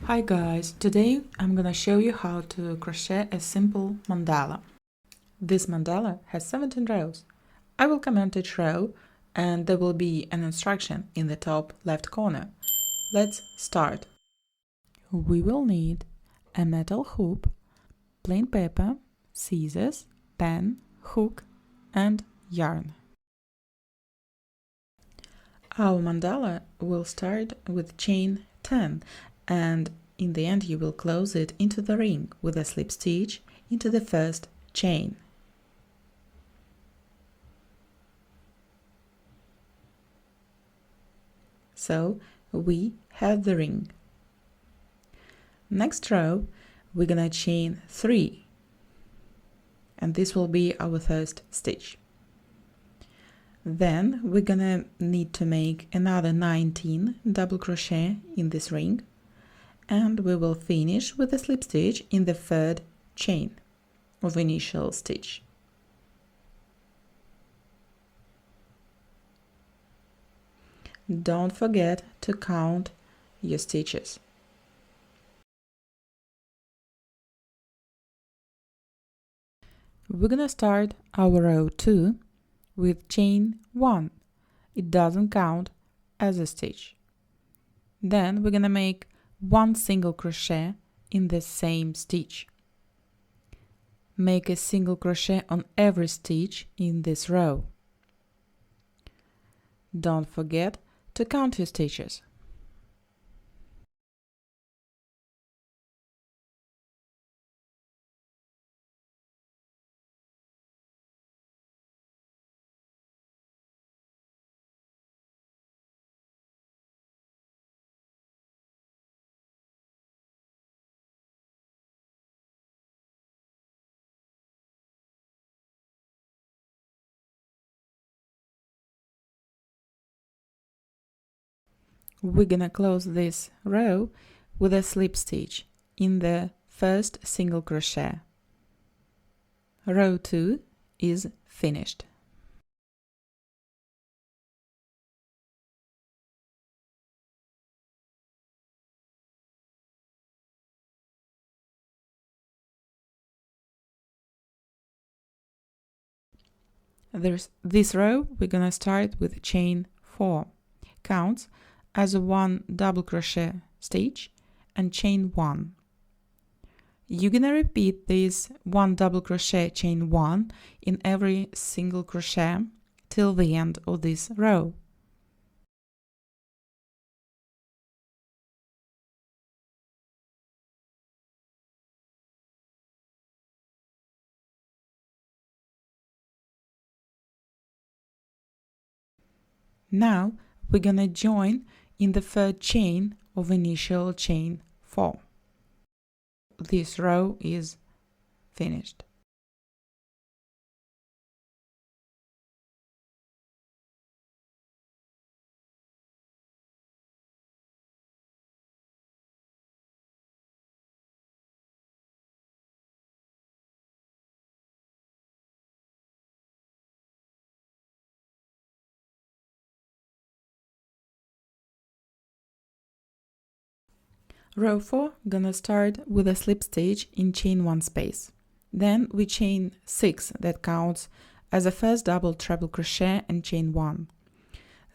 Hi guys, today I'm gonna show you how to crochet a simple mandala. This mandala has 17 rows. I will comment each row and there will be an instruction in the top left corner. Let's start. We will need a metal hoop, plain paper, scissors, pen, hook and yarn. Our mandala will start with chain 10 and in the end you will close it into the ring with a slip stitch into the first chain. So we have the ring. Next row we're gonna chain 3 and this will be our first stitch. Then we're gonna need to make another 19 double crochet in this ring and we will finish with a slip stitch in the third chain of initial stitch. Don't forget to count your stitches. We're gonna start our row 2 with chain 1. It doesn't count as a stitch. Then we're gonna make 1 single crochet in the same stitch. Make a single crochet on every stitch in this row. Don't forget to count your stitches. We're gonna close this row with a slip stitch in the first single crochet. Row 2 is finished. This row we're gonna start with chain 4. Counts as a 1 double crochet stitch and chain 1. You're gonna repeat this 1 double crochet chain 1 in every single crochet till the end of this row. Now we're gonna join in the third chain of initial chain 4. This row is finished. Row 4 gonna start with a slip stitch in chain 1 space. Then we chain 6, that counts as a first double treble crochet and chain 1.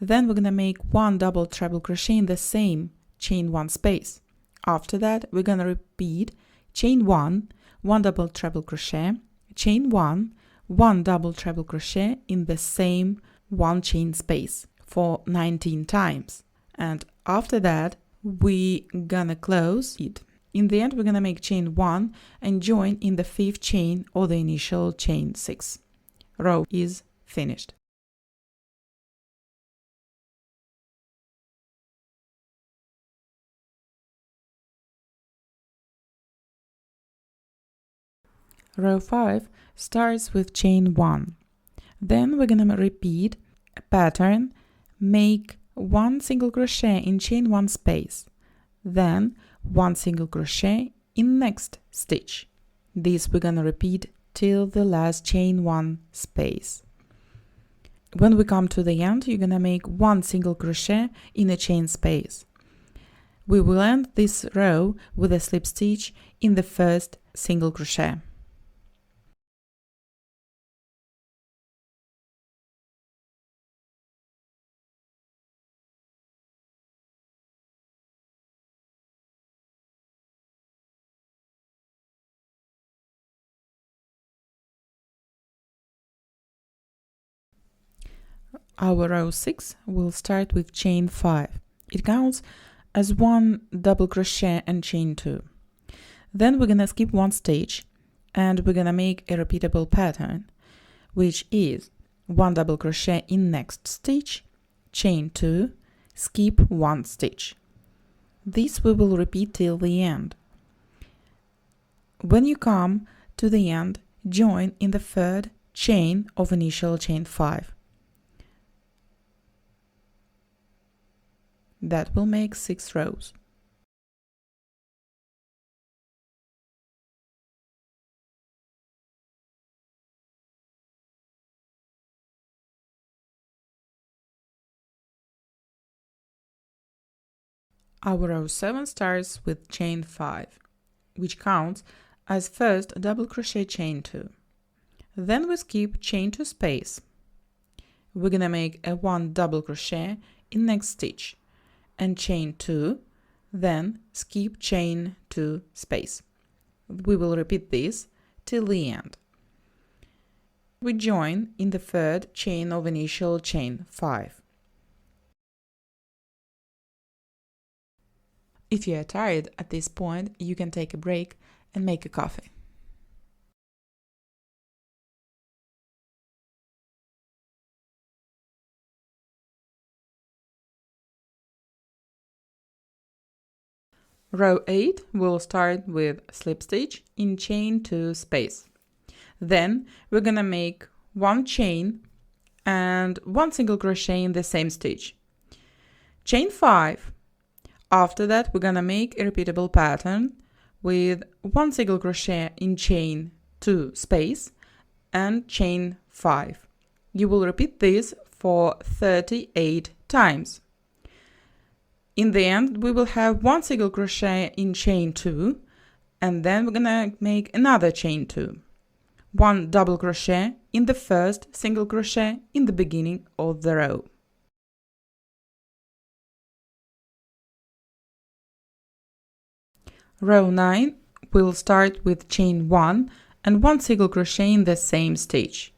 Then we're gonna make 1 double treble crochet in the same chain 1 space. After that we're gonna repeat chain 1, 1 double treble crochet, chain 1, 1 double treble crochet in the same 1 chain space for 19 times. And after that we gonna close it. In the end we're gonna make chain 1 and join in the 5th chain or the initial chain 6. Row is finished. Row 5 starts with chain 1. Then we're gonna repeat a pattern, make 1 single crochet in chain 1 space, then 1 single crochet in next stitch. This we're gonna repeat till the last chain 1 space. When we come to the end, you're gonna make 1 single crochet in a chain space. We will end this row with a slip stitch in the first single crochet. Our row 6 will start with chain 5. It counts as 1 double crochet and chain 2. Then we're gonna skip 1 stitch and we're gonna make a repeatable pattern, which is 1 double crochet in next stitch, chain 2, skip 1 stitch. This we will repeat till the end. When you come to the end, join in the third chain of initial chain 5. That will make 6 rows. Our row 7 starts with chain 5, which counts as first double crochet chain 2. Then we skip chain 2 space. We're gonna make a 1 double crochet in next stitch and chain 2, then skip chain 2 space. We will repeat this till the end. We join in the third chain of initial chain 5. If you are tired at this point, you can take a break and make a coffee. Row 8 will start with slip stitch in chain 2 space. Then we're gonna make 1 chain and 1 single crochet in the same stitch. Chain 5. After that, we're gonna make a repeatable pattern with 1 single crochet in chain 2 space and chain 5. You will repeat this for 38 times. In the end, we will have 1 single crochet in chain 2, and then we're gonna make another chain 2. 1 double crochet in the first single crochet in the beginning of the row. Row 9 will start with chain 1 and 1 single crochet in the same stitch.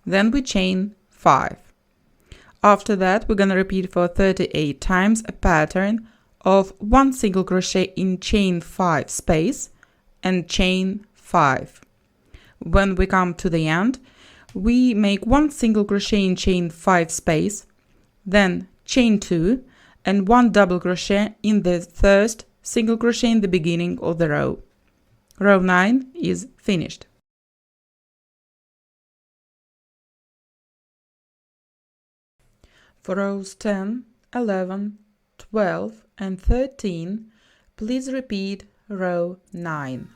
Then we chain 5. After that, we're gonna repeat for 38 times a pattern of 1 single crochet in chain 5 space and chain 5. When we come to the end, we make 1 single crochet in chain 5 space, then chain 2 and 1 double crochet in the first single crochet in the beginning of the row. Row 9 is finished. For rows 10, 11, 12 and 13, please repeat row 9.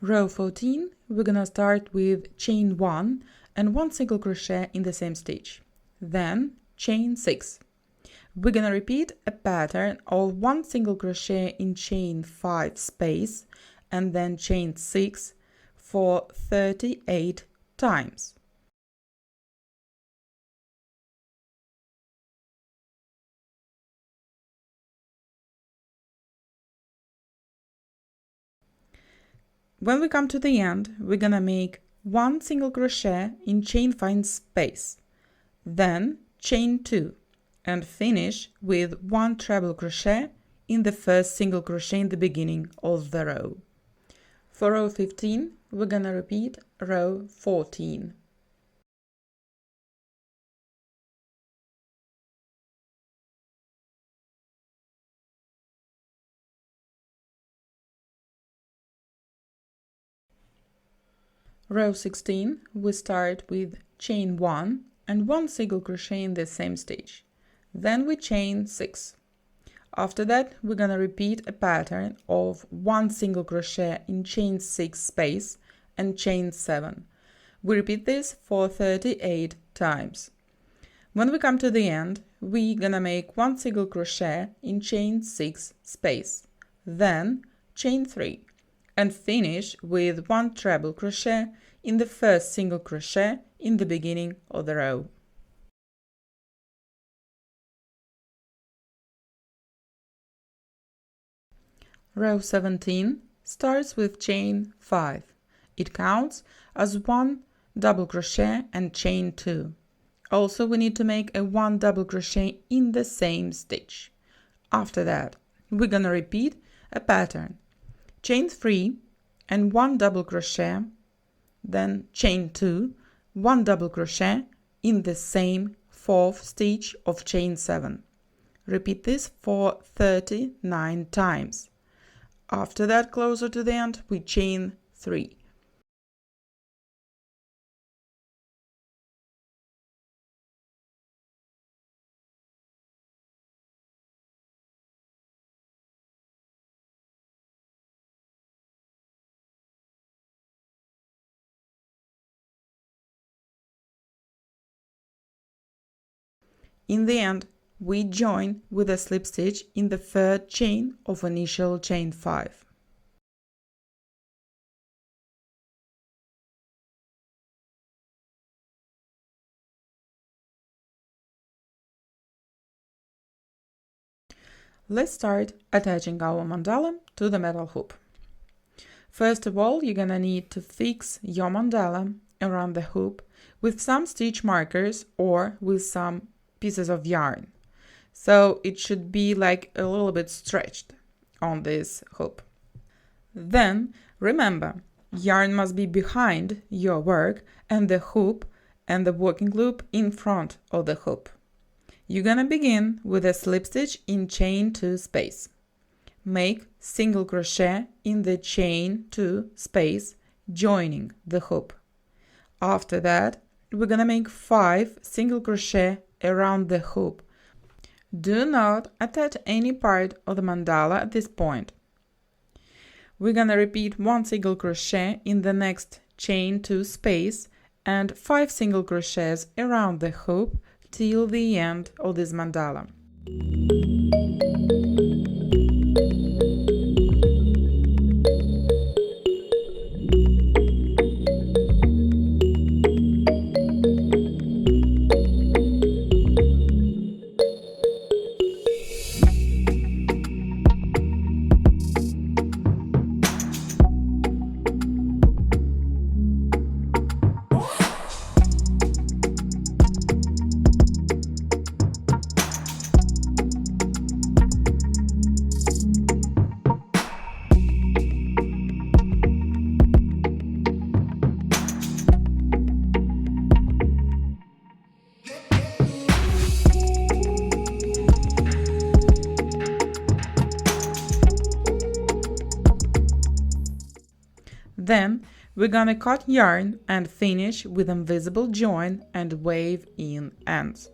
Row 14, we're gonna start with chain 1 and 1 single crochet in the same stitch. Then chain 6. We're gonna repeat a pattern of 1 single crochet in chain 5 space and then chain 6 for 38 times. When we come to the end, we're gonna make 1 single crochet in chain 5 space, then chain 2 and finish with 1 treble crochet in the first single crochet in the beginning of the row. For row 15, we're gonna repeat row 14. Row 16, we start with chain 1 and 1 single crochet in the same stitch. Then we chain 6. After that, we're gonna repeat a pattern of 1 single crochet in chain 6 space and chain 7. We repeat this for 38 times. When we come to the end, we're gonna make 1 single crochet in chain 6 space, then chain 3 and finish with 1 treble crochet in the first single crochet in the beginning of the row. Row 17 starts with chain 5. It counts as 1 double crochet and chain 2. Also, we need to make a 1 double crochet in the same stitch. After that, we're gonna repeat a pattern. Chain 3 and 1 double crochet, then chain 2, 1 double crochet in the same 4th stitch of chain 7. Repeat this for 39 times. After that, closer to the end, we chain 3. In the end, we join with a slip stitch in the 3rd chain of initial chain 5. Let's start attaching our mandala to the metal hoop. First of all, you're gonna need to fix your mandala around the hoop with some stitch markers or with some pieces of yarn. So it should be like a little bit stretched on this hoop. Then remember, yarn must be behind your work and the hoop and the working loop in front of the hoop. You're gonna begin with a slip stitch in chain 2 space. Make single crochet in the chain 2 space, joining the hoop. After that, we're gonna make 5 single crochet around the hoop. Do not attach any part of the mandala at this point. We're gonna repeat 1 single crochet in the next chain 2 space and 5 single crochets around the hoop till the end of this mandala. Then we're gonna cut yarn and finish with invisible join and wave in ends.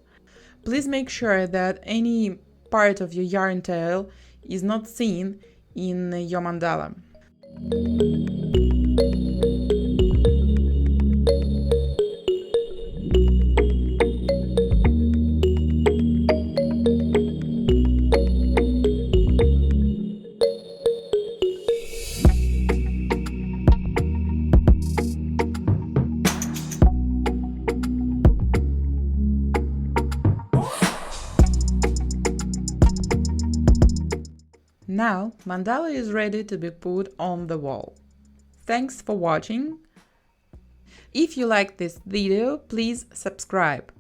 Please make sure that any part of your yarn tail is not seen in your mandala. Now mandala is ready to be put on the wall. Thanks for watching. If you like this video, please subscribe.